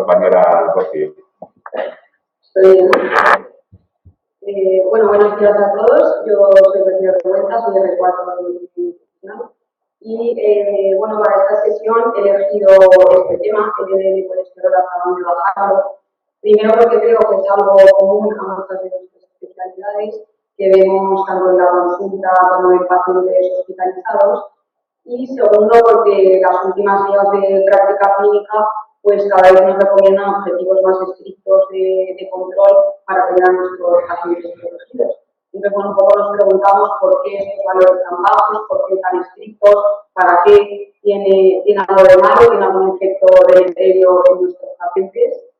compañera Rocío. Bueno, buenos días a todos. Yo soy Rocío Revuelta, soy de R4 y bueno, para esta sesión he elegido este tema, el colesterol hasta dónde bajarlo. Primero porque creo que es algo común a muchas de nuestras especialidades que vemos tanto en la consulta como en pacientes hospitalizados. Y segundo porque las últimas guías de práctica clínica pues cada vez nos recomiendan objetivos más estrictos de control para tener a nuestros pacientes protegidos. Entonces, bueno, un poco nos preguntamos por qué estos valores tan bajos, por qué tan estrictos, para qué tiene algo de malo, tiene algún efecto deleterio en nuestros pacientes.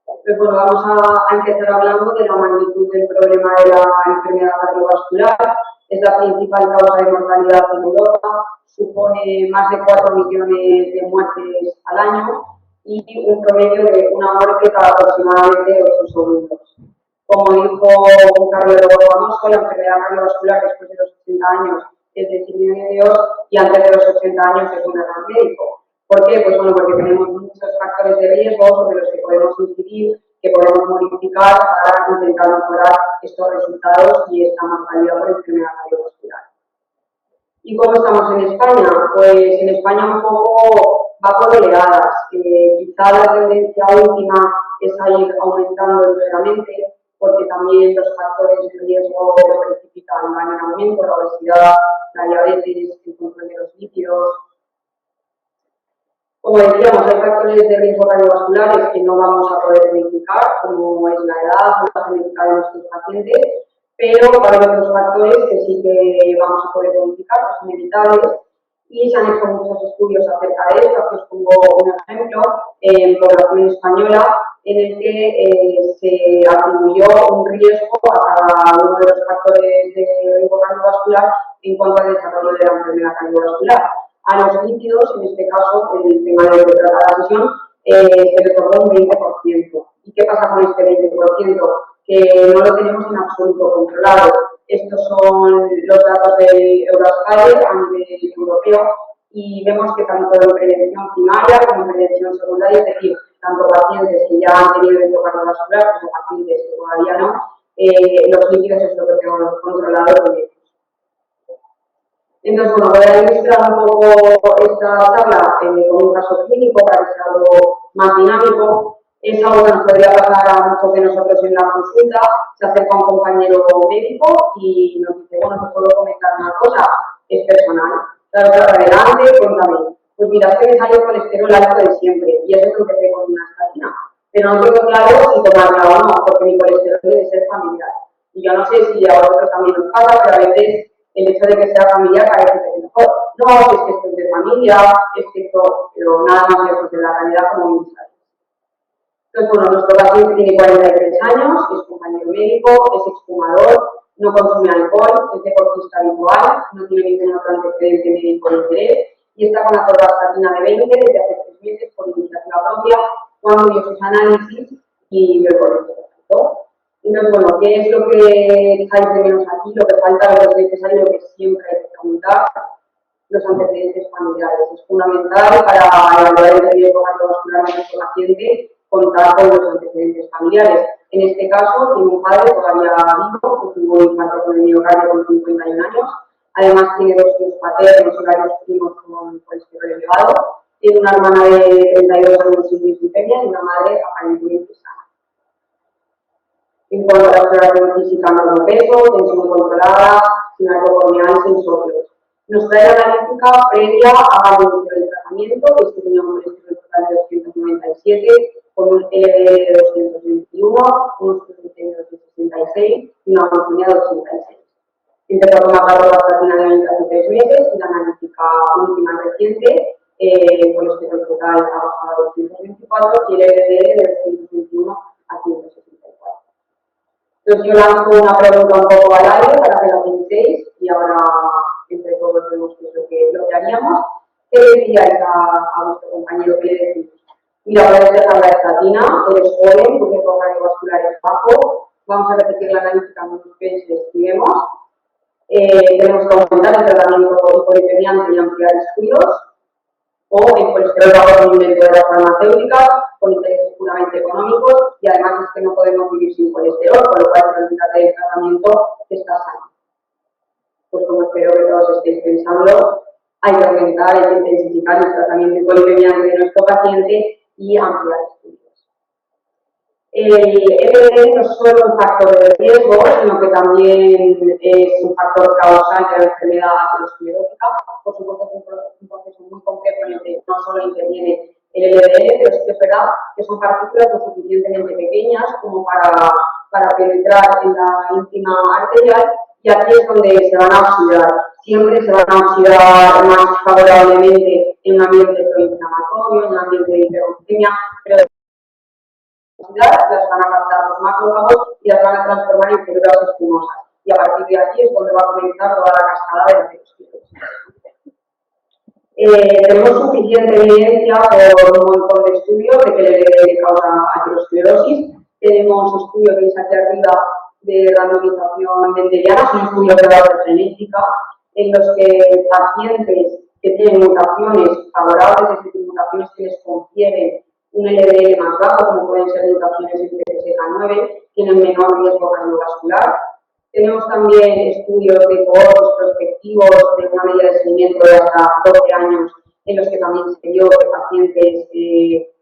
Entonces, bueno, vamos a empezar hablando de la magnitud del problema de la enfermedad cardiovascular. Es la principal causa de mortalidad en Europa, supone más de 4 millones de muertes al año y un promedio de una muerte cada aproximadamente 8 segundos. Como dijo un cardiólogo famoso, la enfermedad cardiovascular después de los 80 años es de signo de Dios y antes de los 80 años es un error médico. ¿Por qué? Pues bueno, porque tenemos muchos factores de riesgo sobre los que podemos incidir, que podemos modificar para intentar mejorar estos resultados y esta mortalidad por enfermedad cardiovascular. ¿Y cómo estamos en España? Pues en España un poco va por oleadas. Quizá la tendencia última es a ir aumentando ligeramente, porque también los factores de riesgo que lo precipitan van en aumento, la obesidad, la diabetes, el control de los lípidos. Como decíamos, hay factores de riesgo cardiovasculares que no vamos a poder modificar, como es la edad o la genética de nuestros pacientes, pero hay otros factores que sí que vamos a poder modificar, que son evitables, y se han hecho muchos estudios acerca de esto. Aquí os pongo un ejemplo en población española en el que se atribuyó un riesgo a cada uno de los factores de riesgo cardiovascular en cuanto al desarrollo de la enfermedad cardiovascular. A los lípidos, en este caso, en el tema de que trata la sesión, se le otorgó un 20%. ¿Y qué pasa con este 20%? Que no lo tenemos en absoluto controlado. Estos son los datos de Euroscale a nivel europeo y vemos que tanto en prevención primaria como en prevención secundaria, es decir, tanto pacientes que ya han tenido evento cardiovascular como pacientes que todavía no, los lípidos es lo que tenemos controlado con ellos. Entonces, bueno, voy a ilustrar un poco esta charla con un caso clínico para que sea algo más dinámico. Es algo que nos podría pasar a muchos de nosotros en la consulta. Se acerca un compañero médico y nos dice, bueno, te puedo comentar una cosa, es personal. Claro, adelante, cuéntame. Pues mira, es que me sale el colesterol alto de siempre y eso es lo que tengo con una estatina. Pero no tengo claro si tomarla o no, porque mi colesterol debe ser familiar. Y yo no sé si a vosotros también os pasa, pero a veces el hecho de que sea familiar parece que es mejor. No, es que esto es de familia, es que esto, pero nada más lejos de la realidad como bien sabéis. Entonces, bueno, nuestro paciente tiene 43 años, es compañero médico, es exfumador, no consume alcohol, es deportista habitual, no tiene ningún otro antecedente médico de interés y está con la atorvastatina de 20 desde hace 3 meses por iniciativa propia, cuando dio sus análisis y vio el colesterol alto. Entonces, bueno, ¿qué es lo que echáis de menos aquí? Lo que falta, lo que es necesario, lo que siempre hay que preguntar, los antecedentes familiares. Es fundamental para evaluar el riesgo cardiovascular de nuestro paciente contar con los antecedentes familiares. En este caso, tiene un padre todavía vivo, que tuvo un infarto con el miocardio con 51 años. Además, tiene 2 tíos paternos y varios primos con colesterol elevado. Tiene una hermana de 32 años sin dislipemia y una madre aparentemente sana. En cuanto a la exploración física, no peso, tensión controlada, sin alcoholemia y sin soplios. Nos trae la analítica previa al inicio del tratamiento, que tenía un colesterol total de 297, con un LDL de 221, unos triglicéridos de 66 y una glucemia de 86. Empezó a tomar la atorvastatina de 20 hace 3 meses y la analítica última reciente, el colesterol total ha bajado a 224 y el LDL de 221 a 164. Entonces yo lanzo una pregunta un poco al aire para que la penséis y ahora entre todos vemos qué es lo que haríamos. ¿Qué le diríais a vuestro compañero? ¿Qué le decís? Mira, voy a dejar la estatina, eres joven, tu riesgo cardiovascular es bajo, vamos a repetir la analítica, no nos penséis y vemos. Tenemos que aumentar el tratamiento hipolipemiante y ampliar estudios, o el colesterol bajo el invento de las farmacéuticas, con intereses puramente económicos y además es que no podemos vivir sin colesterol, con lo cual el tratamiento está sano. Pues como espero que todos estéis pensando, hay que aumentar, hay que intensificar el tratamiento hipolipemiante de nuestro paciente y ampliar estudios. El LDL no es solo un factor de riesgo, sino que también es un factor causal de la enfermedad aterosclerótica. Por supuesto, es un proceso muy complejo en el que no solo interviene el LDL, pero sí que es verdad que son partículas lo suficientemente pequeñas como para penetrar en la íntima arterial y aquí es donde se van a oxidar. Siempre se van a oxidar más favorablemente en un ambiente proinflamatorio, en un ambiente de hiperglucemia, pero las van a captar los macrófagos y las van a transformar en células espumosas. Y a partir de aquí es donde va a comenzar toda la cascada de la aterosclerosis. Tenemos suficiente evidencia por un montón de estudios de que el LDL causa aterosclerosis. Tenemos estudios que aquí arriba de randomización mendeliana, son estudios de base genética, en los que pacientes que tienen mutaciones favorables, es decir, mutaciones que les confieren un LDL más bajo, como pueden ser mutaciones en PCSK9, tienen menor riesgo cardiovascular. Tenemos también estudios de cohortes prospectivos de una medida de seguimiento de hasta 12 años, en los que también se vio que pacientes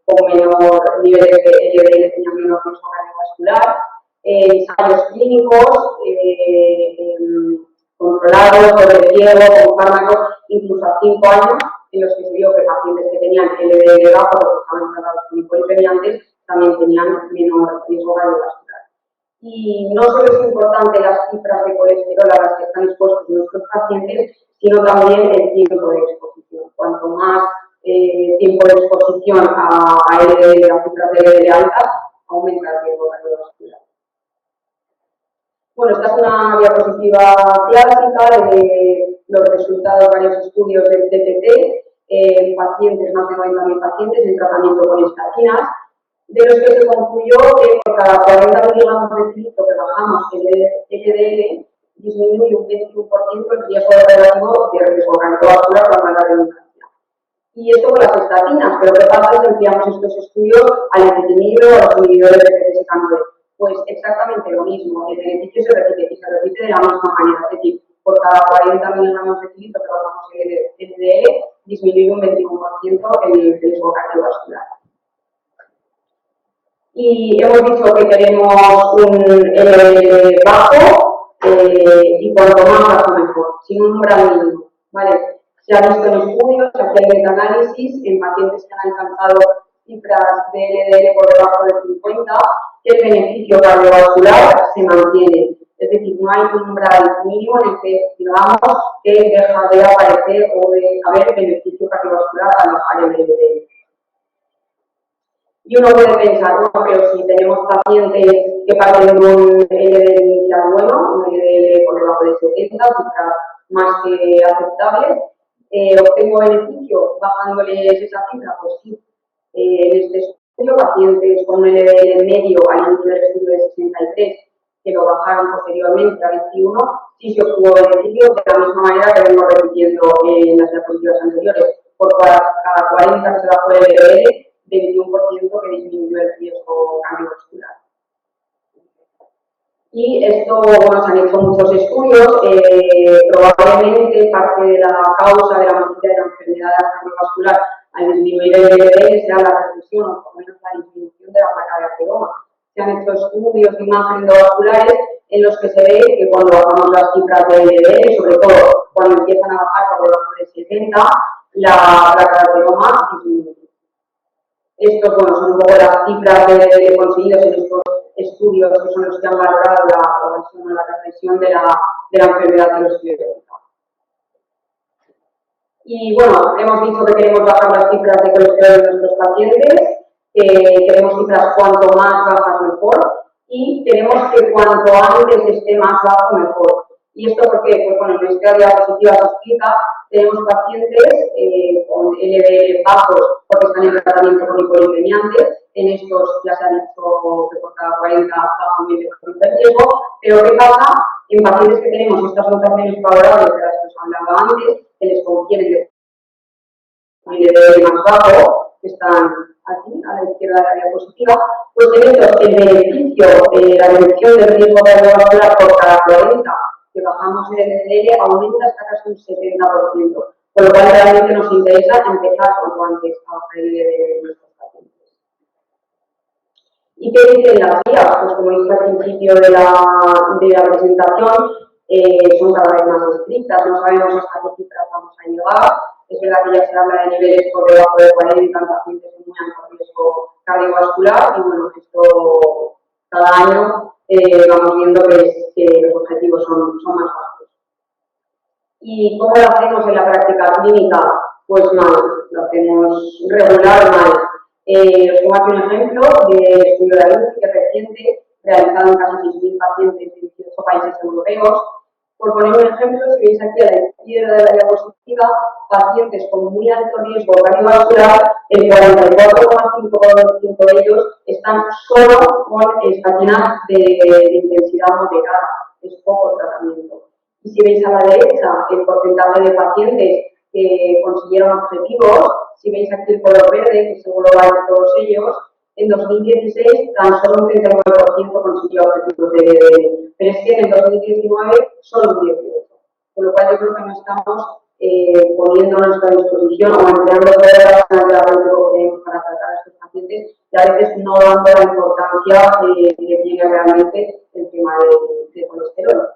con menor niveles de LDL tenían menor riesgo cardiovascular. Ensayos clínicos controlados, sobre riesgo, con fármacos, incluso a 5 años, en los que se vio que pacientes que tenían LDL bajo, porque estaban tratados con hipolipemiantes, también tenían menor riesgo cardiovascular. Y no solo es importante las cifras de colesterol a las que están expuestos nuestros pacientes, sino también el tiempo de exposición. Cuanto más tiempo de exposición a LDL, a cifras de LDL altas, aumenta el riesgo cardiovascular. Bueno, esta es una diapositiva clásica de los resultados de varios estudios del TTT en pacientes, más de 90.000 pacientes en tratamiento con estatinas, de los que se concluyó que por cada 40 miligramos de cilitro que bajamos el LDL, disminuye un 21% el riesgo relativo de riesgo cardiovascular para la redundancia. Y esto con las estatinas, pero ¿qué pasa si enviamos estos estudios al ezetimibe o a los inhibidores de PCSK9? Pues exactamente lo mismo, el beneficio se repite y se repite de la misma manera, es decir, por cada 40 miligramos de cilitro que bajamos el LDL, disminuye un 21% el riesgo cardiovascular. Y hemos dicho que queremos un LDL bajo y cuanto más bajo mejor, sin un umbral mínimo, ¿vale? Se ha visto en estudios, se hacía el metaanálisis en pacientes que han alcanzado cifras de LDL por debajo de 50, que el beneficio cardiovascular se mantiene. Es decir, no hay un umbral mínimo en el que digamos que deja de aparecer o de haber beneficio cardiovascular al bajar el LDL. Y uno puede pensar, no, pero si tenemos pacientes que parten de un LDL inicial bueno, un LDL por debajo de 70, cifras más que aceptables, ¿obtengo beneficio bajándoles esa cifra? Pues sí. En este estudio, pacientes con un LDL medio al inicio del estudio de 63, que lo bajaron posteriormente a 21, sí se obtuvo beneficio de la misma manera que vengo repitiendo en las diapositivas anteriores. Por cada 40 que se bajó el LDL, 21% que disminuyó el riesgo cardiovascular. Y esto, bueno, se han hecho muchos estudios, probablemente parte de la causa de la mayoría de la enfermedad cardiovascular al disminuir el LDL sea la reducción o por lo menos la disminución de la placa de ateroma. Se han hecho estudios de imagen endovasculares en los que se ve que cuando bajamos las cifras de LDL, sobre todo cuando empiezan a bajar por debajo de 70, la placa de ateroma disminuye. Estos, bueno, son un poco las cifras de conseguidos en estos estudios que son los que han valorado la progresión o la regresión de la enfermedad aterosclerótica. Y bueno, hemos dicho que queremos bajar las cifras de colesterol de nuestros pacientes, queremos cifras cuanto más bajas mejor y queremos que cuanto antes esté más bajo mejor. ¿Y esto por qué? Pues bueno, en esta diapositiva se explica, tenemos pacientes con LDL bajos porque están en tratamiento con hipolipemiantes, en estos ya se ha dicho que por cada 40 baja un 20% de riesgo, pero ¿qué pasa en pacientes que tenemos estas mutaciones favorables de las que os hablaba antes, que les confieren el LDL más bajo, que están aquí, a la izquierda de la diapositiva, pues en estos el beneficio, la reducción del riesgo cardiovascular por cada 40 que bajamos en el LDL aumenta hasta casi un 70%, por lo cual realmente nos interesa empezar cuanto antes a bajar el LDL de nuestros pacientes. ¿Y qué dicen las guías? Pues como dije al principio de la presentación, son cada vez más estrictas, no sabemos hasta qué cifras vamos a llegar. Es verdad que ya se habla de niveles por debajo de 40 en pacientes con muy alto riesgo cardiovascular y bueno, esto cada año vamos viendo que los objetivos son más bajos. ¿Y cómo lo hacemos en la práctica clínica? Pues mal, lo hacemos regular mal. Os pongo aquí un ejemplo de estudio de ALUCI que es reciente, realizado en casi 6.000 pacientes de 18 países europeos. Por poner un ejemplo, si veis aquí a la izquierda de la diapositiva, pacientes con muy alto riesgo cardiovascular, el 44,5% de ellos están solo con estatinas de intensidad moderada, es poco tratamiento. Y si veis a la derecha el porcentaje de pacientes que consiguieron objetivos, si veis aquí el color verde, que es el global de todos ellos, en 2016 tan solo un 39% consiguió objetivos de LDL, pero es que en el 2019 solo un 18%. Con lo cual yo creo que no estamos poniendo a nuestra disposición o empleando todas las ganas de la que tenemos para tratar a estos pacientes y a veces no dando la importancia que tiene realmente el tema del colesterol.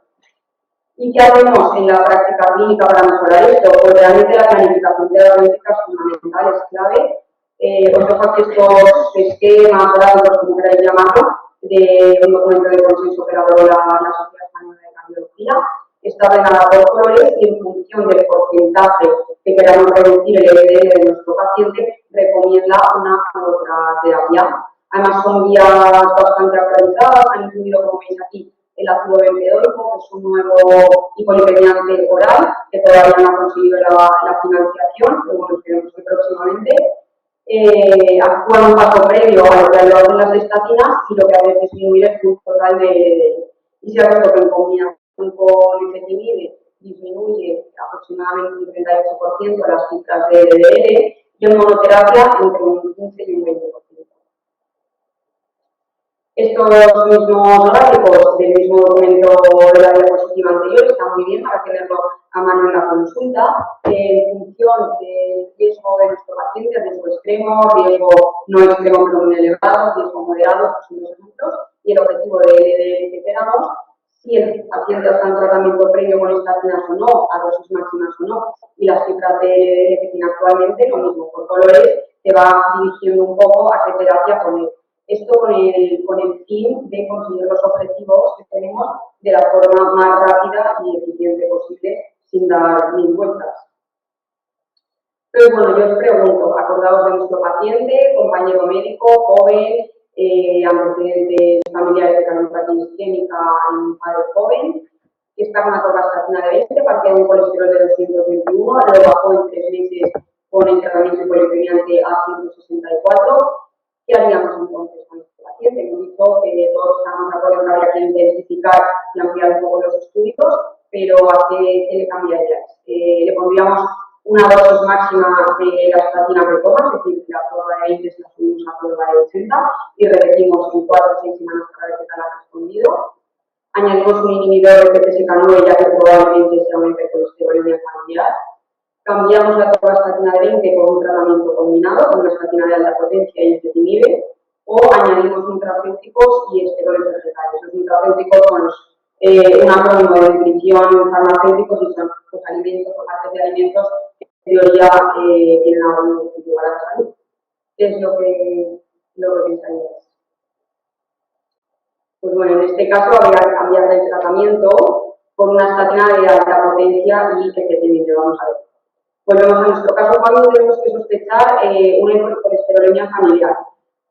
¿Y qué hacemos en la práctica clínica para mejorar esto? Pues realmente la planificación terapéutica es fundamental, es clave. Os dejo aquí estos esquemas, gráficos, como queráis llamarlo, de un documento de consenso que elaboró la Sociedad Española de Cardiología. Está ordenada por colores y en función del porcentaje que queramos reducir el LDL de nuestro paciente, recomienda una u otra terapia. Además son guías bastante actualizadas, han incluido, como veis aquí, el ácido bempedoico, que es un nuevo hipolipemiante oral, que todavía no ha conseguido la financiación, pero bueno, esperemos que próximamente. Actúa un paso previo a lo que hacen las estatinas y lo que hace es disminuir el flujo total de LDL. Y se ha visto que en combinación con ezetimibe disminuye aproximadamente un 38% las cifras de LDL y en monoterapia entre un 15 y un 20%. Estos mismos gráficos del mismo documento de la diapositiva anterior están muy bien para tenerlo a mano en la consulta. En función del riesgo de nuestro paciente, riesgo extremo, riesgo no extremo pero muy elevado, riesgo moderado, estos son los ejemplos, y el objetivo de LDL que queramos, si el paciente está en tratamiento previo con estatinas o no, a dosis máximas o no, y las cifras de LDL que tiene actualmente, lo mismo, por colores, te va dirigiendo un poco a qué terapia poner. Esto con el fin de conseguir los objetivos que tenemos de la forma más rápida y eficiente posible, sin dar mil vueltas. Entonces, bueno, yo os pregunto, acordaos de nuestro paciente, compañero médico, joven, antecedentes familiares de cardiopatía isquémica en un padre joven, que está con una atorvastatina de 20, partía de un colesterol de 221, lo bajó en 3 meses con el tratamiento hipolipemiante a 164. ¿Qué haríamos entonces con este paciente? Hemos dicho que todos estamos de acuerdo en que habría que intensificar y ampliar un poco los estudios, pero ¿a qué le cambiaríais? Le pondríamos una dosis máxima de la estatina que toma, es decir, la prueba de 20 se la subimos a prueba de 80 y repetimos en 4 o 6 semanas para ver qué tal ha respondido. Añadimos un inhibidor de PCSK9 ya que probablemente se aumente el colesterol familiar. Cambiamos la atorvastatina de 20 por un tratamiento combinado con una estatina de alta potencia y ezetimibe, o añadimos nutracéuticos y esteroides vegetales. Los nutracéuticos son un acrónimo de nutrición farmacéuticos y son los alimentos o partes de alimentos que en teoría tienen algún beneficio para la salud. ¿Qué es lo que pensaríais? Pues bueno, en este caso habría que cambiar el tratamiento por una estatina de alta potencia y ezetimibe. Vamos a ver. Volvemos a nuestro caso, ¿cuándo tenemos que sospechar una hipercolesterolemia familiar?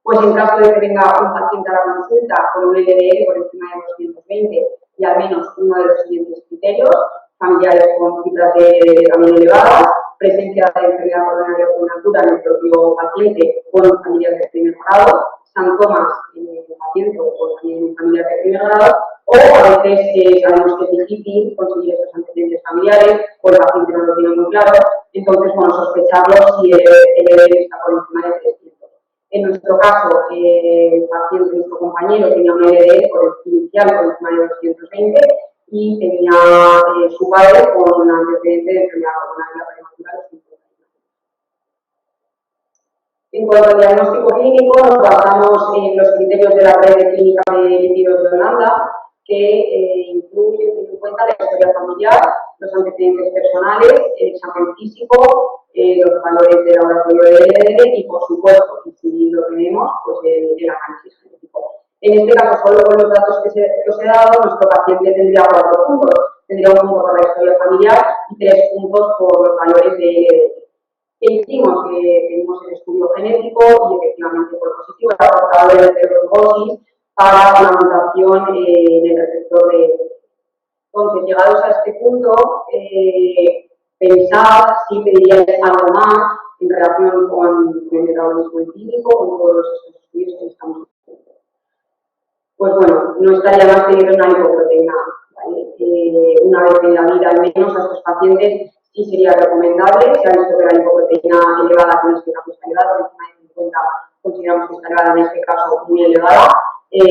Pues en caso de que venga un paciente a la consulta con un LDL por encima de 220 y al menos uno de los siguientes criterios, familiares con cifras de LDL también elevadas, presencia de enfermedad coronaria con una cura en el propio paciente con familiares de primer grado, síntomas en el paciente o también en familiares de primer grado, o a veces sabemos que es difícil conseguir estos antecedentes familiares o el paciente no lo tiene muy claro, entonces, bueno, sospecharlo si el LDL está por encima de 300. En nuestro caso, el paciente, nuestro compañero, tenía un LDL inicial por encima de 220 y tenía su padre con un antecedente de enfermedad coronaria prematura de los 50 años. En cuanto al diagnóstico clínico, nos basamos en los criterios de la red de clínica de lípidos de Holanda, que incluyen, tienen en cuenta la historia familiar, los antecedentes personales, el examen físico, los valores de laboratorio de LDL y, por supuesto, si lo tenemos, pues el análisis genético. En este caso, solo con los datos que os he dado, nuestro paciente tendría 4 puntos. Tendría un punto por la historia familiar y 3 puntos por los valores de LDL. ¿Qué hicimos? Tenemos el estudio genético y efectivamente fue positivo, el portador de heterozigos para una mutación en el receptor de LDL. Entonces, llegados a este punto, pensad si pediríais algo más en relación con el metabolismo empírico, con todos estos estudios que estamos haciendo. Pues bueno, no estaría más pedir una lipoproteína, ¿vale? Una vez en la vida, al menos a estos pacientes, sí sería recomendable. Se ha visto que la lipoproteína elevada, que en este caso está elevada, por encima de 50, consideramos que está elevada, en este caso muy elevada. La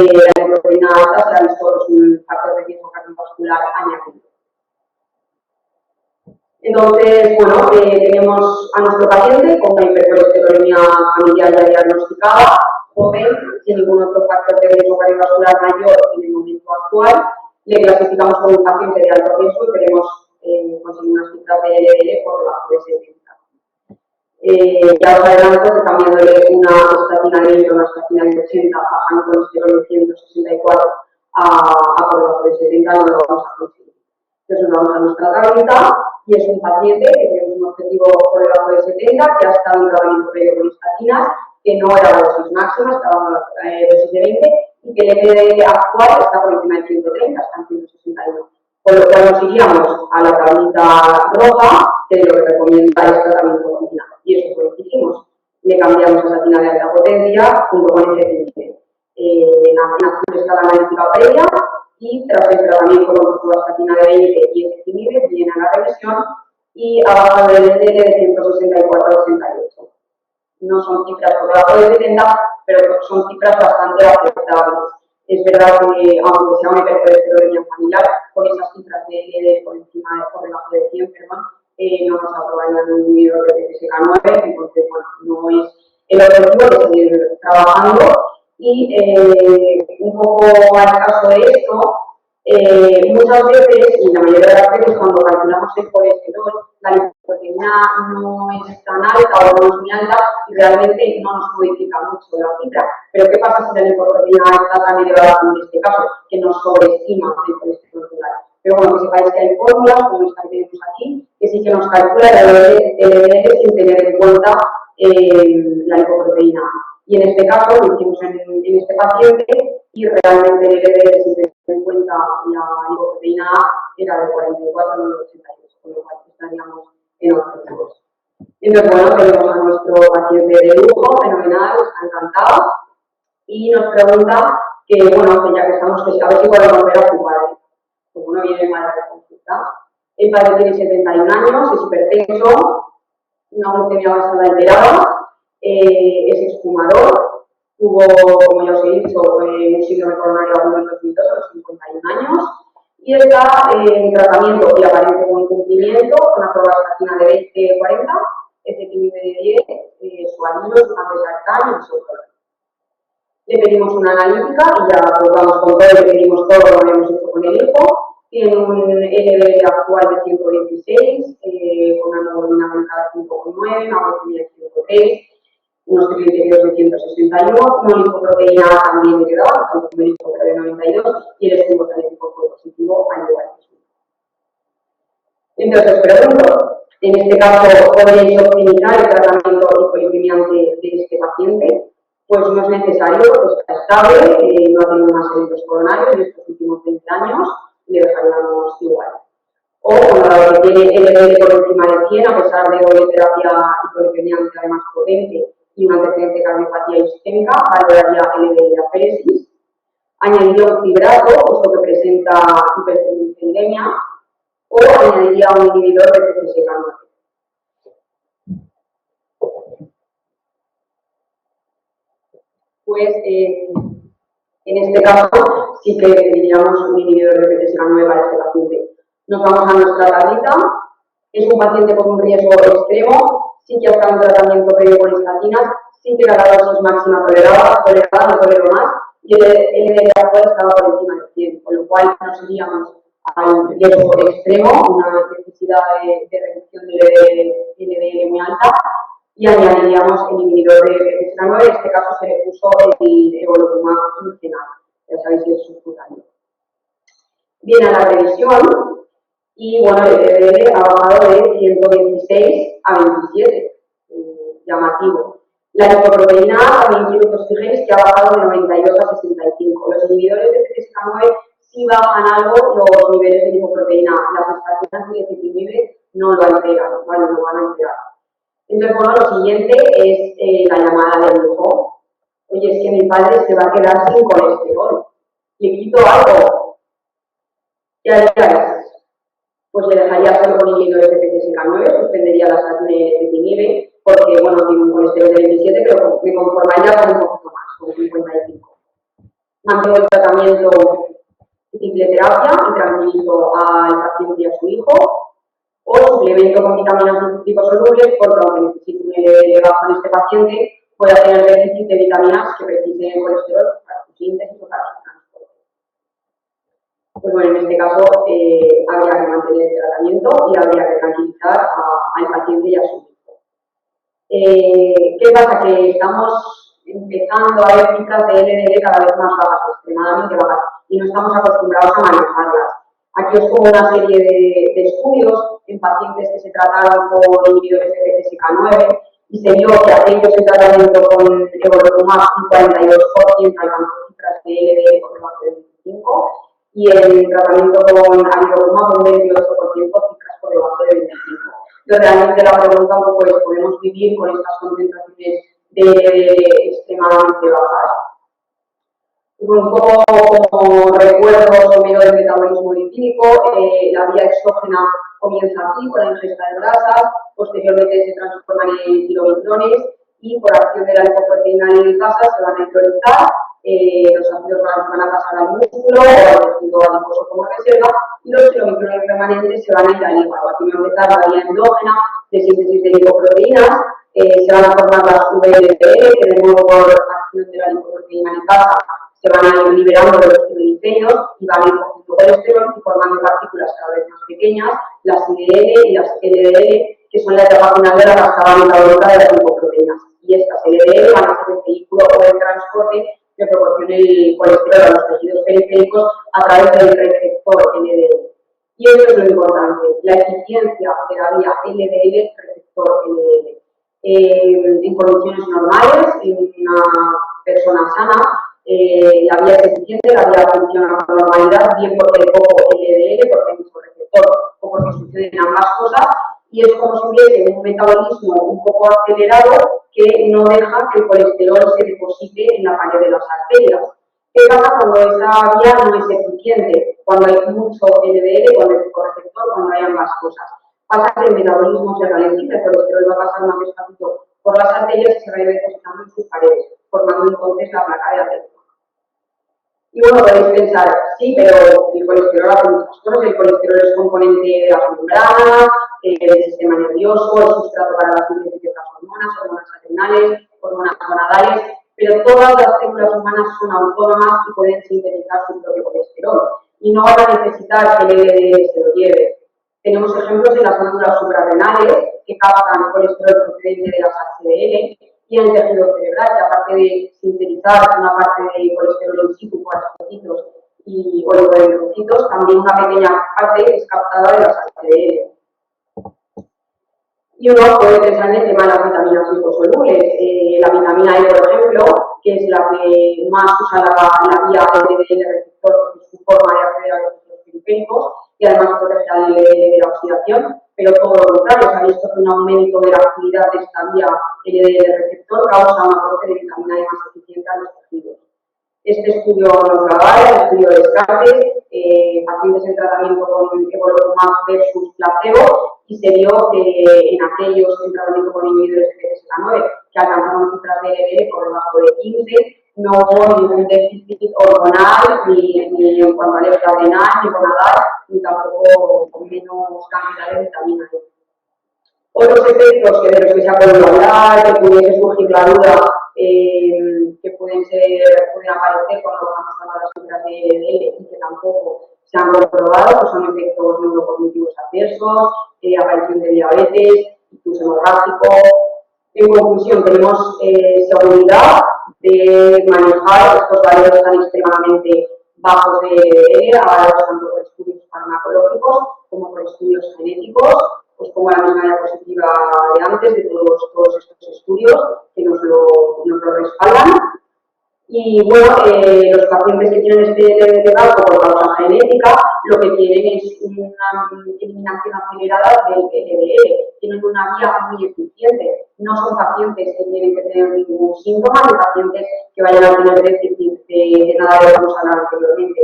lipoproteína alta se ha visto que es un factor de riesgo cardiovascular añadido. Entonces, bueno, tenemos a nuestro paciente con una hipercolesterolemia familiar ya diagnosticada, joven, sin ningún otro factor de riesgo cardiovascular mayor en el momento actual. Le clasificamos como un paciente de alto riesgo y queremos conseguir unas cifras de LDL por debajo de 70. Ya os adelanto que cambiándole una estatina de 20 a una estatina de 80, bajando colesterol de 164 a por debajo de 70, no lo vamos a conseguir. Entonces nos vamos a nuestra tablita y es un paciente que tenemos un objetivo por debajo de 70, que ha estado en tratamiento previo con estatinas, que no era dosis máxima, estaba dosis de 20 y que el LDL actual está por encima de 130, está en 161. Con lo cual nos iríamos a la tablita roja, que es lo que recomienda el tratamiento combinado. Y eso fue lo que hicimos. Le cambiamos a estatina de alta potencia junto con ezetimibe. En azul está la analítica previa y tras el tratamiento con fluvastatina de 20 y ezetimibe viene a la revisión y ha bajado el LDL de 164 a 88. No son cifras por debajo de 70, pero son cifras bastante aceptables. Es verdad que, aunque sea una hipercolesterolemia familiar, con esas cifras de LDL por debajo de 100, no nos aprobarían un inhibidor de PCSK9, entonces, bueno, no es el objetivo de seguir trabajando. Y un poco al caso de esto, muchas veces, y la mayoría de las veces, cuando calculamos el colesterol, la lipoproteína no es tan alta o no es muy alta y realmente no nos modifica mucho la cifra. Pero ¿qué pasa si la lipoproteína está tan elevada como en este caso, que nos sobreestima el colesterol total? Pero bueno, que sepáis que hay fórmulas, como esta que tenemos aquí, que sí que nos calcula el LDL sin tener en cuenta la lipoproteína. Y en este caso lo hicimos en este paciente y realmente el LDL, sin tener en cuenta la lipoproteína A, era de 44, no de 88, con lo cual estaríamos en objetivos. Entonces, bueno, tenemos a nuestro paciente de lujo, fenomenal, está encantado, y nos pregunta que, bueno, que ya que estamos, que a ver si podemos ver a su padre. Como no viene mal de consulta. El padre tiene 71 años, es hipertenso, una glucemia basal alterada, es exfumador, tuvo, como ya os he dicho, un síndrome coronario agudo en 2002 a los 51 años y está en tratamiento y aparente con cumplimiento con atorvastatina de 20-40, ezetimibe de 10, suadillos, antes-sartán y softol. Le pedimos una analítica y ya pues vamos con todo, le pedimos todo lo que hemos hecho con el hijo. Tiene un LDL actual de 116, con una hemoglobina glicada de 5,9, una glucemia de 103, unos triglicéridos de 161, una lipoproteína también elevada, tanto como el hijo pero de 92, y el estudio genético fue positivo al igual que su. Entonces os pregunto, en este caso, ¿podríais optimizar el tratamiento hipolipemiante de este paciente? Pues no es necesario, está estable, no ha tenido más eventos coronarios en estos últimos 20 años, le dejaríamos igual. O cuando la que tiene LDL por encima de 100, a pesar de terapia hipolipemiante además potente y un antecedente de cardiopatía isquémica, valoraría LDL aféresis. Añadiría un fibrato, puesto que presenta hipertrigliceridemia, o añadiría un inhibidor de PCSK9. 。 . 。 . 。 . 。 . 。 . 。 . 。 . 。 . 。 . 。 . 。 . 。 . 。 . 。 . 。 . 。 . 。 . 。 . . 。 . . 。 . 。 . 。 . 。 . 。 . 。 . 。 . 。pues en este caso sí que diríamos un inhibidor de PTSK9 para este paciente. Nos vamos a nuestra tablita. Es un paciente con un riesgo extremo, sí que ha estado en tratamiento previo con estatinas, sí que la dosis máxima tolerada, no tolero más, y el LDL actual estaba por encima de 100, con lo cual no seríamos al riesgo extremo, una necesidad de reducción del LDL muy alta, y añadiríamos el inhibidor de PTSK9, en este caso se le puso el evolocumab quincenal, ya sabéis que es subcutáneo. Viene a la revisión y bueno, el LDL ha bajado de 116 a 27, llamativo. La lipoproteína también quiero que os fijéis que ha bajado de 92 a 65. Los inhibidores de PTSK9 sí bajan algo los niveles de lipoproteína, las estatinas y desequilibre no lo alteran, ¿vale? No van a alterar. Entonces, bueno, lo siguiente es la llamada del hijo. Oye, es que mi padre se va a quedar sin colesterol. Le quito algo. ¿Qué harías? Pues le dejaría solo con inhibidores de PTSK9, suspendería la estatina y el ezetimibe, porque, bueno, tengo un colesterol de 27, pero me conformaría con un poquito más, con 55. Mantengo el tratamiento de triple terapia y tranquilizo al paciente y a su hijo, o suplemento con vitaminas liposolubles, porque aunque necesite un LDL bajo en este paciente, voy a tener déficit de vitaminas que precisen colesterol para su síntesis o para su transporte. Pues bueno, en este caso habría que mantener el tratamiento y habría que tranquilizar al paciente y a su hijo. ¿Qué pasa? Que estamos empezando a ver cifras de LDL cada vez más bajas, extremadamente bajas, y no estamos acostumbrados a manejarlas. Aquí os pongo una serie de estudios en pacientes que se trataron con inhibidores de PCSK9 y se vio que aquellos en tratamiento con evolocumab un 42% alcanzó cifras de LDL por debajo de 25 y en tratamiento con alirocumab un 28% cifras por debajo de 25. Entonces, realmente la pregunta un poco es, ¿podemos vivir con estas concentraciones de LDL extremadamente bajas? Un poco como recuerdo somero del metabolismo lipídico, la vía exógena comienza aquí con la ingesta de grasas, posteriormente se transforman en kilomicrones y por acción de la lipoproteína lipasa se van a neutralizar, los ácidos van a pasar al músculo o al tejido adiposo como reserva y los kilomicrones remanentes se van a ir al hígado. Aquí va a empezar la vía endógena de síntesis de lipoproteínas, se van a formar las VLDL que de nuevo por acción de la lipoproteína lipasa se van a ir liberando de los triglicéridos y van a ir cogiendo colesterol y formando partículas cada vez más pequeñas, las IDL y las LDL, que son la etapa final de la cascada metabólica de las lipoproteínas. Y estas LDL van a ser el vehículo o el transporte que proporcione el colesterol a los tejidos periféricos a través del receptor LDL. Y eso es lo importante, la eficiencia de la vía LDL-receptor LDL. En condiciones normales, en una persona sana, la vía es eficiente, la vía funciona con normalidad, bien porque hay poco LDL, porque hay mucho receptor o porque suceden ambas cosas, y es como si hubiese un metabolismo un poco acelerado que no deja que el colesterol se deposite en la pared de las arterias. ¿Qué pasa cuando esa vía no es eficiente? Cuando hay mucho LDL, cuando hay poco receptor, cuando hay ambas cosas. Pasa que el metabolismo se ralentiza, el colesterol va a pasar más despacito por las arterias y se va a ir depositando en sus paredes, formando entonces la placa de ateroma. Y bueno, podéis pensar, sí, pero el colesterol hace muchas cosas, el colesterol es componente de las membranas, del sistema nervioso, es sustrato para la síntesis de otras hormonas, hormonas adrenales, hormonas gonadales, pero todas las células humanas son autónomas y pueden sintetizar su propio colesterol y no van a necesitar que el LDL se lo lleve. Tenemos ejemplos en las glándulas suprarrenales que captan colesterol procedente de las HDL y en el tejido cerebral, que aparte de sintetizar una parte de colesterol in situ por aspartitos y oligoeritrocitos, también una pequeña parte es captada de las HDL. Y uno puede pensar en el tema de las vitaminas liposolubles. La vitamina E, por ejemplo, que es la que más usa la vía LDL receptor porque es su forma de acceder a los tejidos periféricos y además protege al LDL de la oxidación, pero todo lo contrario, se ha visto que un aumento de la actividad de esta vía LDL receptor causa un aporte de vitamina E más eficiente a los tejidos. Este estudio nos lo avala, el estudio de Descartes, pacientes en tratamiento con evolocumab versus placebo, y se vio que en aquellos en tratamiento con inhibidores de PCSK9 que alcanzaron cifras de LDL por debajo de 15, no hubo ningún déficit hormonal, ni en cuanto a alergia renal, ni gonadal, ni tampoco menos cantidad de vitamina D. Otros efectos de los que se ha podido hablar, que pudiese surgir la duda, que pueden aparecer cuando bajamos las cifras de LDL y que tampoco se han comprobado, pues son efectos neurocognitivos adversos, aparición de diabetes, ictus hemorrágico. En conclusión, tenemos seguridad de manejar estos valores tan extremadamente bajos de LDL, avalados tanto por estudios farmacológicos como por estudios genéticos, pues como la misma diapositiva de antes, de todos estos estudios que nos lo respaldan. Y bueno, los pacientes que tienen este LDL bajo por causa genética, lo que tienen es una eliminación acelerada del LDL, tienen una vía muy eficiente. No son pacientes que tienen que tener ningún síntoma, ni pacientes que vayan a tener déficit de nada de lo que hemos hablado anteriormente.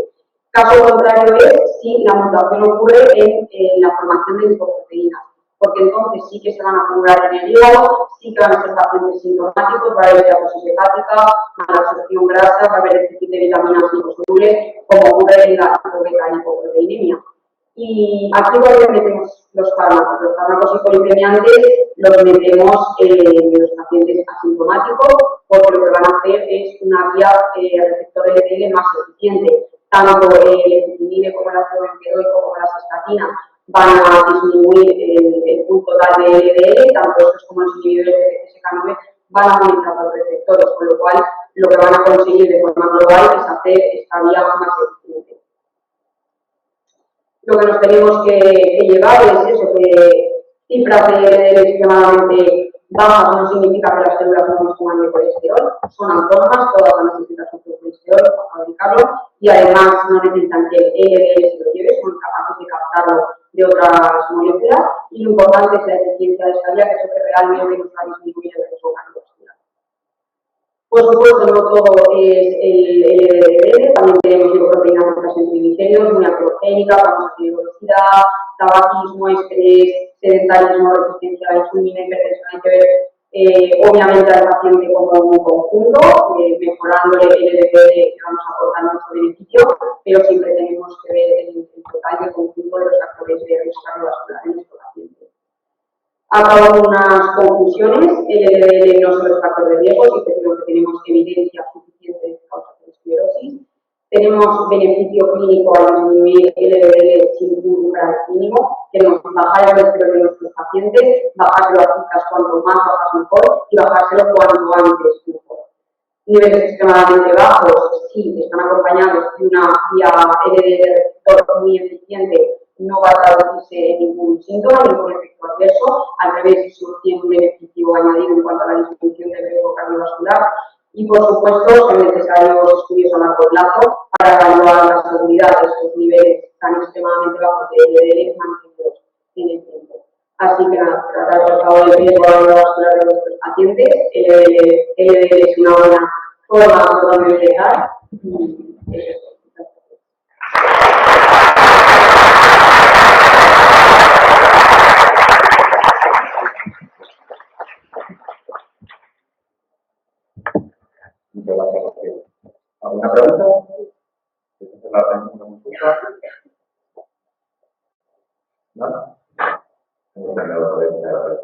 Caso contrario es si la mutación ocurre en la formación de lipoproteínas, porque entonces sí que se van a acumular en el hígado, sí que van a ser pacientes sintomáticos, va a haber diaposis hepática, mala absorción grasa, va a haber déficit de vitaminas liposolubles, como ocurre en la hipoproteinemia. Y aquí donde metemos los fármacos hipolipemiantes los metemos en los pacientes asintomáticos, porque lo que van a hacer es una vía receptor LDL más eficiente. Tanto el ezetimibe como el ácido bempedoico como las estatinas van a disminuir el pool total de LDL, tanto estos como los inhibidores de PCSK9 van a aumentar los receptores, con lo cual lo que van a conseguir de forma global es hacer esta vía más eficiente. Lo que nos tenemos que llevar es eso, que cifras de LDL extremadamente bajas no significa que las células no consuman de colesterol, son autónomas, todas van a necesitar su colesterol para fabricarlo y además no necesitan que el LDL se lo lleve, son capaces de captarlo de otras moléculas y lo importante es la eficiencia de esta vía, que es lo que realmente nos va a disminuir el riesgo cardiovascular. Por supuesto, no todo es el LDL, también tenemos lipoproteínas altas en triglicéridos, muy aterogénicas, vamos a tener obesidad, tabaquismo, estrés, sedentarismo, resistencia a la insulina, hipertensión. Hay que ver, obviamente, al paciente como un conjunto, mejorando el LDL que vamos a aportar mucho beneficio, pero siempre tenemos que ver el total y el conjunto de los factores de riesgo cardiovascular en nuestro paciente. Acabo con unas conclusiones. El LDL no son los factores de riesgo, sí que tenemos evidencia suficiente de causa de esclerosis. Tenemos beneficio clínico al disminuir el LDL sin un umbral mínimo. Tenemos bajar el colesterol de nuestros pacientes, bajárselo a cifras cuanto más bajas mejor y bajárselo cuanto antes mejor. Niveles extremadamente bajos, sí, están acompañados de una vía LDL receptor muy eficiente, no va a traducirse en ningún síntoma, ningún efecto adverso, al revés, eso tiene un beneficio añadido en cuanto a la disminución del riesgo cardiovascular. Y por supuesto, son necesarios estudios a largo plazo para evaluar la seguridad de estos niveles tan extremadamente bajos de LDL mantenidos en el tiempo. Así que nada, tratar por favor el riesgo cardiovascular de nuestros pacientes. LDL es una buena forma por donde empezar. Y eso es. Muchas gracias. ¿Alguna pregunta? ¿Una consulta? ¿No? Hemos terminado de ver.